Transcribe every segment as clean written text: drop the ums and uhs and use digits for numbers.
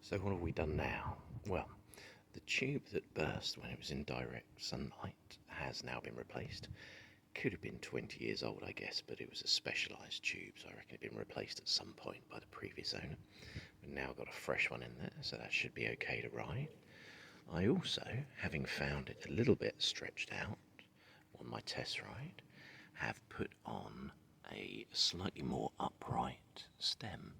So what have we done now? Well, the tube that burst when it was in direct sunlight has now been replaced. Could have been 20 years old, I guess, but it was a specialised tube, so I reckon it had been replaced at some point by the previous owner. We've now got a fresh one in there, so that should be okay to ride. I also, having found it a little bit stretched out on my test ride, have put on a slightly more upright stem.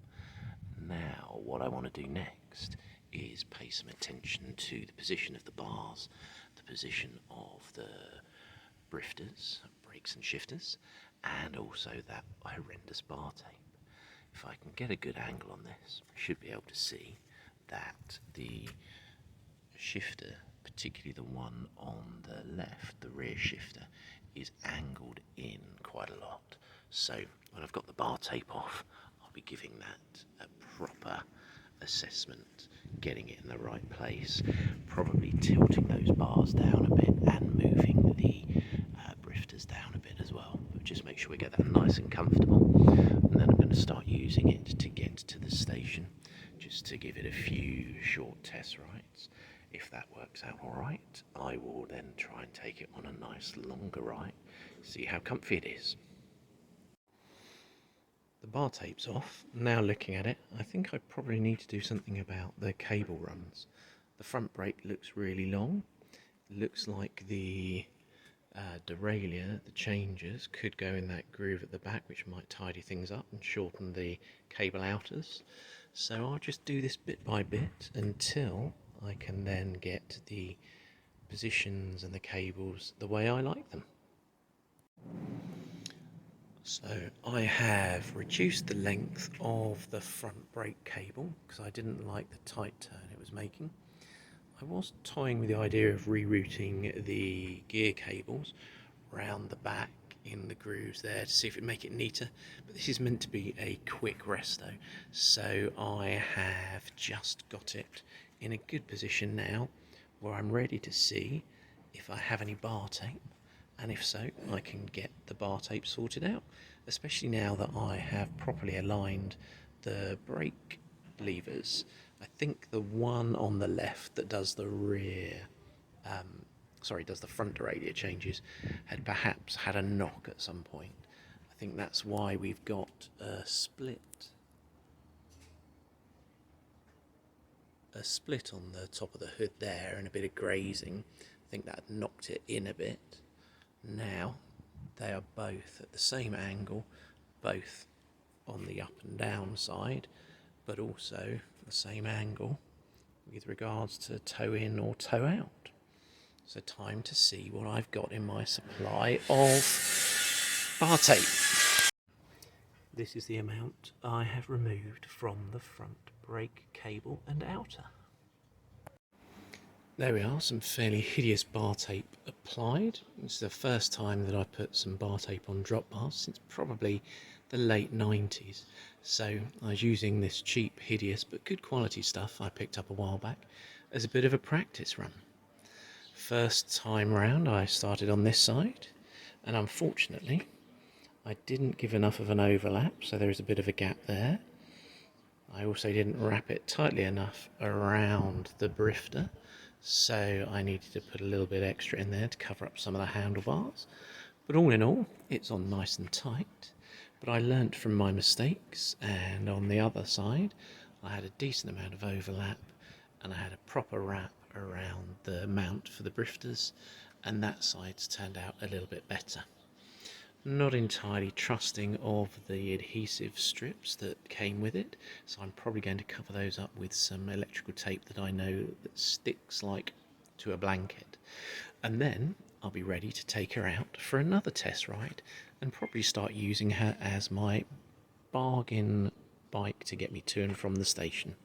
Now, what I want to do next is pay some attention to the position of the bars, the position of the brifters, brakes and shifters, and also that horrendous bar tape. If I can get a good angle on this, I should be able to see that the shifter, particularly the one on the left, the rear shifter, is angled in quite a lot. So when I've got the bar tape off, I'll be giving that a proper assessment, getting it in the right place, probably tilting those bars down a bit and moving the brifters down a bit as well. But just make sure we get that nice and comfortable, and then I'm going to start using it to get to the station, just to give it a few short test rides. If that works out alright, I will then try and take it on a nice longer ride, see how comfy it is. The bar tape's off. Now looking at it, I think I probably need to do something about the cable runs. The front brake looks really long. It looks like the derailleur, the changers, could go in that groove at the back, which might tidy things up and shorten the cable outers. So I'll just do this bit by bit until I can then get the positions and the cables the way I like them. So I have reduced the length of the front brake cable because I didn't like the tight turn it was making. I was toying with the idea of rerouting the gear cables round the back in the grooves there to see if it would make it neater, but this is meant to be a quick resto, so I have just got it in a good position now where I'm ready to see if I have any bar tape, and if so, I can get the bar tape sorted out, especially now that I have properly aligned the brake levers. I think the one on the left that does the does the front derailleur changes, had perhaps had a knock at some point. I think that's why we've got a split on the top of the hood there and a bit of grazing. I think that knocked it in a bit. Now they are both at the same angle, both on the up and down side, but also the same angle with regards to toe in or toe out. So time to see what I've got in my supply of bar tape. This is the amount I have removed from the front brake cable and outer. There we are, some fairly hideous bar tape applied. It's the first time that I put some bar tape on drop bars since probably the late 90s. So I was using this cheap, hideous but good quality stuff I picked up a while back as a bit of a practice run. First time round I started on this side, and unfortunately I didn't give enough of an overlap, so there is a bit of a gap there. I also didn't wrap it tightly enough around the brifter, so I needed to put a little bit extra in there to cover up some of the handlebars. But all in all, it's on nice and tight. But I learnt from my mistakes, and on the other side I had a decent amount of overlap, and I had a proper wrap around the mount for the brifters, and that side's turned out a little bit better. Not entirely trusting of the adhesive strips that came with it, so I'm probably going to cover those up with some electrical tape that I know that sticks like to a blanket, and then I'll be ready to take her out for another test ride and probably start using her as my bargain bike to get me to and from the station.